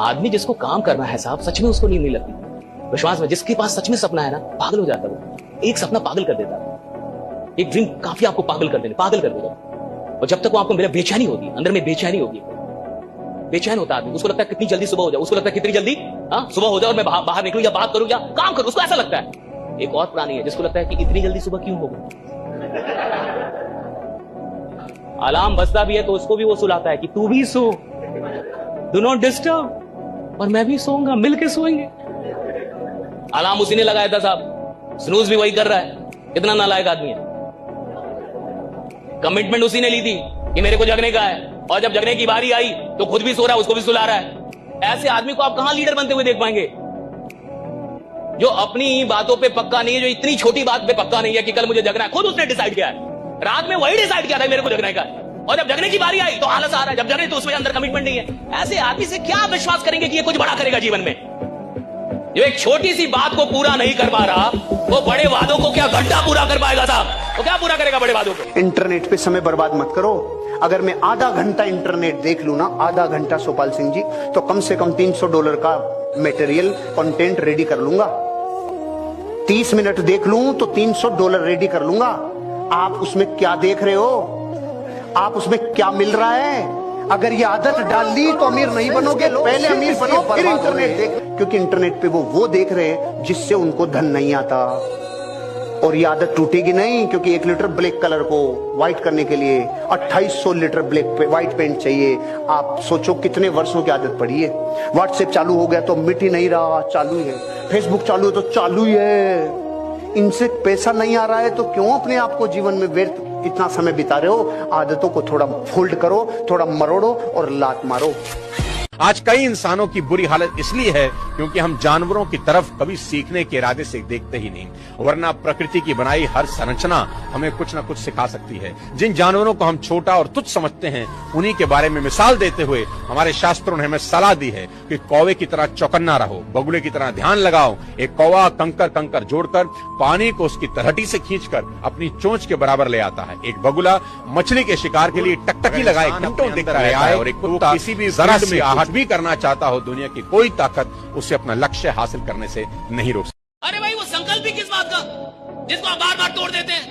आदमी जिसको काम करना है साहब, सच में उसको नींद नहीं लगती। विश्वास में, जिसके पास सच में सपना है ना, पागल हो जाता है वो। एक सपना पागल कर देता है, एक ड्रीम काफी आपको पागल कर देगा। और जब तक वो आपको मिले, बेचैनी होगी, अंदर में बेचैनी होगी, बेचैन होता है आदमी। उसको लगता है कितनी जल्दी सुबह हो जाए, उसको लगता है कितनी जल्दी सुबह हो जाए और मैं बाहर निकलूं या बात करूं या काम करूं, उसको ऐसा लगता है। एक और प्राणी है जिसको लगता है कि इतनी जल्दी सुबह क्यों हो गई। अलार्म बजता भी है तो उसको भी वो सुलाता है कि तू भी सो, डू नॉट डिस्टर्ब, और मैं भी सोऊंगा, मिलके सोएंगे। अलार्म उसी ने लगाया था साहब, स्नूज भी वही कर रहा है। कितना नालायक आदमी है। कमिटमेंट उसी ने ली थी कि मेरे को जगने का है, और जब जगने की बारी आई तो खुद भी सो रहा है, उसको भी सुला रहा है। ऐसे आदमी को आप कहां लीडर बनते हुए देख पाएंगे, जो अपनी बातों पे पक्का नहीं है, जो इतनी छोटी बात पे पक्का नहीं है कि कल मुझे जगना है। खुद उसने डिसाइड किया है, रात में वही डिसाइड किया था मेरे को जगने का, और जब जगने की बारी आई तो आलस आ रहा है। जब जगने तो उसमें अंदर कमिटमेंट नहीं है। ऐसे आदमी से क्या विश्वास करेंगे कि ये कुछ बड़ा करेगा जीवन में। जो एक छोटी सी बात को पूरा नहीं कर पा रहा, वो बड़े वादों को क्या घंटा पूरा कर पाएगा साहब। वो क्या पूरा करेगा बड़े वादों को। इंटरनेट पे समय बर्बाद मत करो। अगर मैं आधा घंटा इंटरनेट देख लूं ना, आधा घंटा सोपाल सिंह जी, तो कम से कम $300 का मटेरियल कंटेंट रेडी कर लूंगा। 30 मिनट देख लूं तो $300 रेडी कर लूंगा। आप उसमें क्या देख रहे हो, आप उसमें क्या मिल रहा है। अगर ये आदत डाल ली तो अमीर नहीं बनोगे, पहले अमीर बनो फिर इंटरनेट देख। क्योंकि इंटरनेट पे वो देख रहे हैं जिससे उनको धन नहीं आता, और ये आदत टूटेगी नहीं। क्योंकि 1 लीटर ब्लैक कलर को व्हाइट करने के लिए 2800 लीटर व्हाइट पेंट चाहिए। आप सोचो कितने वर्षों की आदत पड़ी है। व्हाट्सएप चालू हो गया तो मिट ही नहीं रहा, चालू है। फेसबुक चालू है तो चालू ही है। इनसे पैसा नहीं आ रहा है तो क्यों अपने आप को जीवन में व्यर्थ इतना समय बिता रहे हो। आदतों को थोड़ा फोल्ड करो, थोड़ा मरोड़ो और लात मारो। आज कई इंसानों की बुरी हालत इसलिए है क्योंकि हम जानवरों की तरफ कभी सीखने के इरादे से देखते ही नहीं, वरना प्रकृति की बनाई हर संरचना हमें कुछ न कुछ सिखा सकती है। जिन जानवरों को हम छोटा और तुच्छ समझते हैं, उन्हीं के बारे में मिसाल देते हुए हमारे शास्त्रों ने हमें सलाह दी है कि कौवे की तरह चौकन्ना रहो, बगुले की तरह ध्यान लगाओ। एक कौवा कंकर कंकर जोड़कर पानी को उसकी तलहटी से खींचकर अपनी चोंच के बराबर ले आता है। एक बगुला मछली के शिकार के लिए टकटकी लगाए घंटों देखता रहता है, और एक कुत्ता किसी भी जरा से आहट भी करना चाहता हो, दुनिया की कोई ताकत उसे अपना लक्ष्य हासिल करने से नहीं रोक सकती। अरे भाई, वो संकल्प ही किस बात का जिसको आप बार बार तोड़ देते हैं।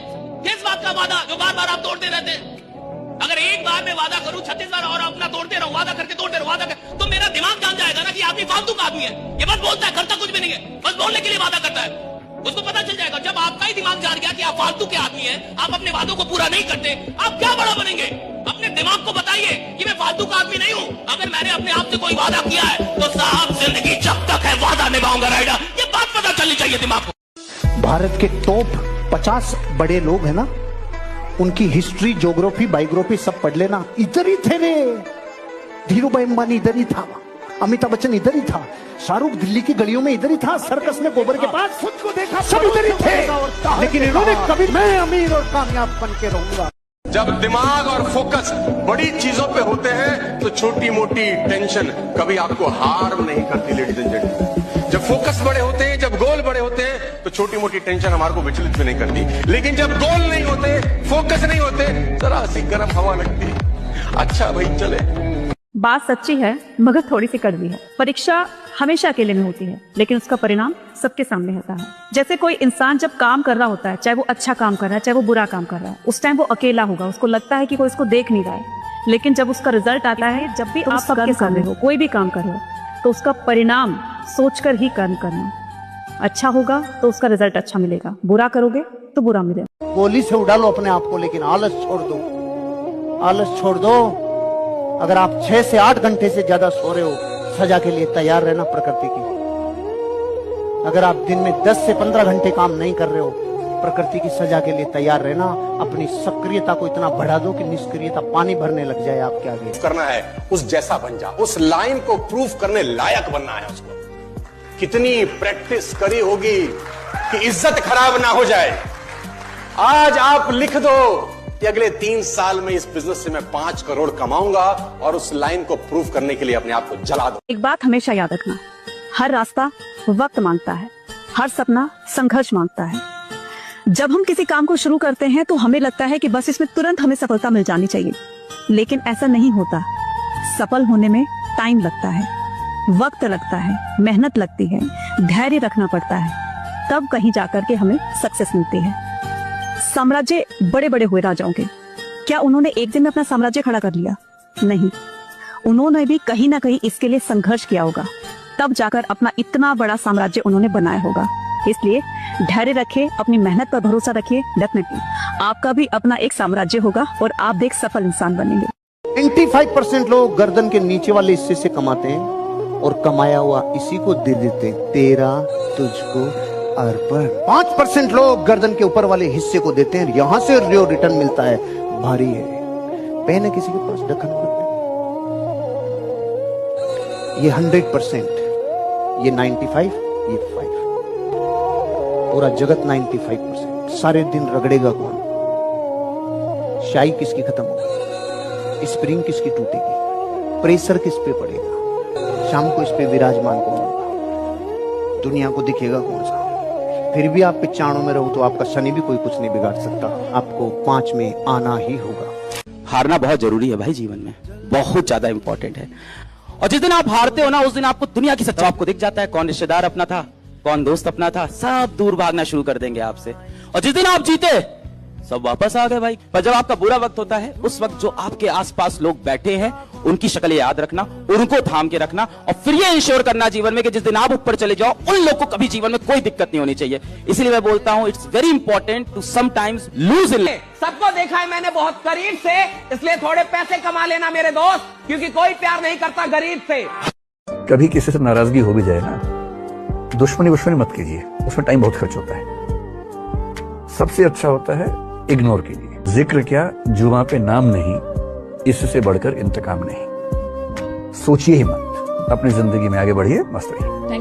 किस बात का वादा जो बार बार आप तोड़ते रहते हैं। अगर एक बार मैं वादा करूं 36 बार और अपना तोड़ते रहूं, वादा करके तोड़ते रहूं, वादा कर, तो मेरा दिमाग जान जाएगा ना कि आदमी फालतू का आदमी है। ये बस बोलता है, करता कुछ भी नहीं है, बस बोलने के लिए वादा करता है। उसको पता चल जाएगा जब आपका ही दिमाग जान गया कि आप फालतू के आदमी हैं, आप अपने वादों को पूरा नहीं करते, आप क्या बड़ा बनेंगे। अपने दिमाग को बताइए कि मैं फालतू का आदमी नहीं हूं। अगर मैंने अपने आप से कोई वादा किया है तो साहब जिंदगी जब तक है वादा निभाऊंगा राइडर। ये बात पता चलनी चाहिए दिमाग को। भारत के टॉप 50 बड़े लोग हैं ना, उनकी हिस्ट्री, ज्योग्राफी, बायोग्राफी सब पढ़ लेना। इधर ही थे रे। धीरू भाई अंबानी इधर ही था, अमिताभ बच्चन इधर ही था, शाहरुख दिल्ली की गलियों में इधर ही था, सर्कस में गोबर के पास खुद को देखा, सब इधर ही थे। लेकिन इन्होंने कभी मैं अमीर और कामयाब बन के रहूंगा। जब दिमाग और फोकस बड़ी चीजों पे होते हैं तो छोटी मोटी टेंशन कभी आपको हार्म नहीं करती। लेडीज एंड जेंटलमैन, जब फोकस बड़े होते हैं, जब गोल बड़े होते हैं, तो छोटी मोटी टेंशन हमारे को विचलित भी नहीं करती। लेकिन जब गोल नहीं होते, फोकस नहीं होते, जरा सी गर्म हवा लगती। अच्छा भाई चले। बात सच्ची है मगर थोड़ी सी कड़वी है। परीक्षा हमेशा अकेले में होती है, लेकिन उसका परिणाम सबके सामने होता है। जैसे कोई इंसान जब काम कर रहा होता है, चाहे वो अच्छा काम कर रहा है चाहे वो बुरा काम कर रहा है, उस टाइम वो अकेला होगा, उसको लगता है कि कोई इसको देख नहीं रहा है। लेकिन जब उसका रिजल्ट आता है, जब भी आप सबके सामने हो, कोई भी काम कर रहे हो, तो उसका परिणाम सोचकर ही कर्म करना। अच्छा होगा तो उसका रिजल्ट अच्छा मिलेगा, बुरा करोगे तो बुरा मिलेगा। गोली से उड़ा लो अपने आप को, लेकिन आलस छोड़ दो, आलस छोड़ दो। अगर आप 6 से 8 घंटे से ज्यादा सो रहे हो, सजा के लिए तैयार रहना प्रकृति की। अगर आप दिन में 10 से 15 घंटे काम नहीं कर रहे हो, प्रकृति की सजा के लिए तैयार रहना। अपनी सक्रियता को इतना बढ़ा दो कि निष्क्रियता पानी भरने लग जाए आपके आगे। करना है उस जैसा बन जा, उस लाइन को प्रूफ करने लायक बनना है उसको। कितनी प्रैक्टिस करी होगी कि इज्जत खराब ना हो जाए। आज आप लिख दो कि अगले 3 साल में इस बिजनेस से मैं 5 करोड़ कमाऊंगा, और उस लाइन को प्रूव करने के लिए अपने आप को जला दो। एक बात हमेशा याद रखना, हर रास्ता वक्त मांगता है, हर सपना संघर्ष मांगता है। जब हम किसी काम को शुरू करते हैं तो हमें लगता है कि बस इसमें तुरंत हमें सफलता मिल जानी चाहिए, लेकिन ऐसा नहीं होता। सफल होने में टाइम लगता है, वक्त लगता है, मेहनत लगती है, धैर्य रखना पड़ता है, तब कहीं जाकर के हमें सक्सेस मिलती है। साम्राज्य बड़े बड़े हुए राजाओं के, क्या उन्होंने एक दिन में अपना साम्राज्य खड़ा कर लिया? नहीं, उन्होंने भी कहीं ना कहीं इसके लिए संघर्ष किया होगा, तब जाकर अपना इतना बड़ा साम्राज्य उन्होंने बनाया होगा। इसलिए धैर्य रखिए, अपनी मेहनत पर भरोसा रखिए, डेफिनेटली आपका भी अपना एक साम्राज्य होगा और आप भी एक सफल इंसान बनेंगे। 95% लोग गर्दन के नीचे वाले हिस्से से कमाते हैं और कमाया हुआ इसी को दे देते हैं, तेरा तुझको अर्पण। 5% लोग गर्दन के ऊपर वाले हिस्से को देते हैं, यहां से जो रिटर्न मिलता है भारी है। पेन है किसी के पास? ढक्कन पर पेन। ये 100%, ये 95, ये 5। पूरा जगत 95%। सारे दिन रगड़ेगा कौन? शाई किसकी खत्म होगी? स्प्रिंग किसकी टूटेगी? प्रेशर किस पे पड़ेगा? शाम को इस पे विराजमान कौन होगा? दुनिया को दिखेगा कौन सा? फिर भी आप 95 में रहो तो आपका शनि भी कोई कुछ नहीं बिगाड़ सकता, आपको 5 में आना ही होगा। हारना बहुत जरूरी है भाई, जीवन में बहुत ज्यादा इंपॉर्टेंट है। और जिस दिन आप हारते हो ना, उस दिन आपको दुनिया की सच्चाई आपको दिख जाता है। कौन रिश्तेदार अपना था, कौन दोस्त अपना था, सब दूर भागना शुरू कर देंगे आपसे। और जिस दिन आप जीते, सब वापस आ गए भाई। पर जब आपका बुरा वक्त होता है, उस वक्त जो आपके आसपास लोग बैठे हैं, उनकी शक्ल याद रखना, उनको थाम के रखना, और फिर ये इंश्योर करना जीवन में कि जिस दिन आप ऊपर चले जाओ, उन लोग को कभी जीवन में कोई दिक्कत नहीं होनी चाहिए। इसलिए मैं बोलता हूं, it's very important to sometimes lose in. सबको देखा है मैंने बहुत करीब से, इसलिए थोड़े पैसे कमा लेना मेरे दोस्त, क्योंकि कोई प्यार नहीं करता गरीब से। कभी किसी से नाराजगी हो भी जाए ना, दुश्मनी मत कीजिए, उसमें टाइम बहुत खर्च होता है। सबसे अच्छा होता है इग्नोर कीजिए। जिक्र क्या, जुबां पे नाम नहीं, इससे बढ़कर इंतकाम नहीं। सोचिए ही मत, अपनी जिंदगी में आगे बढ़िए, मस्त रहिए।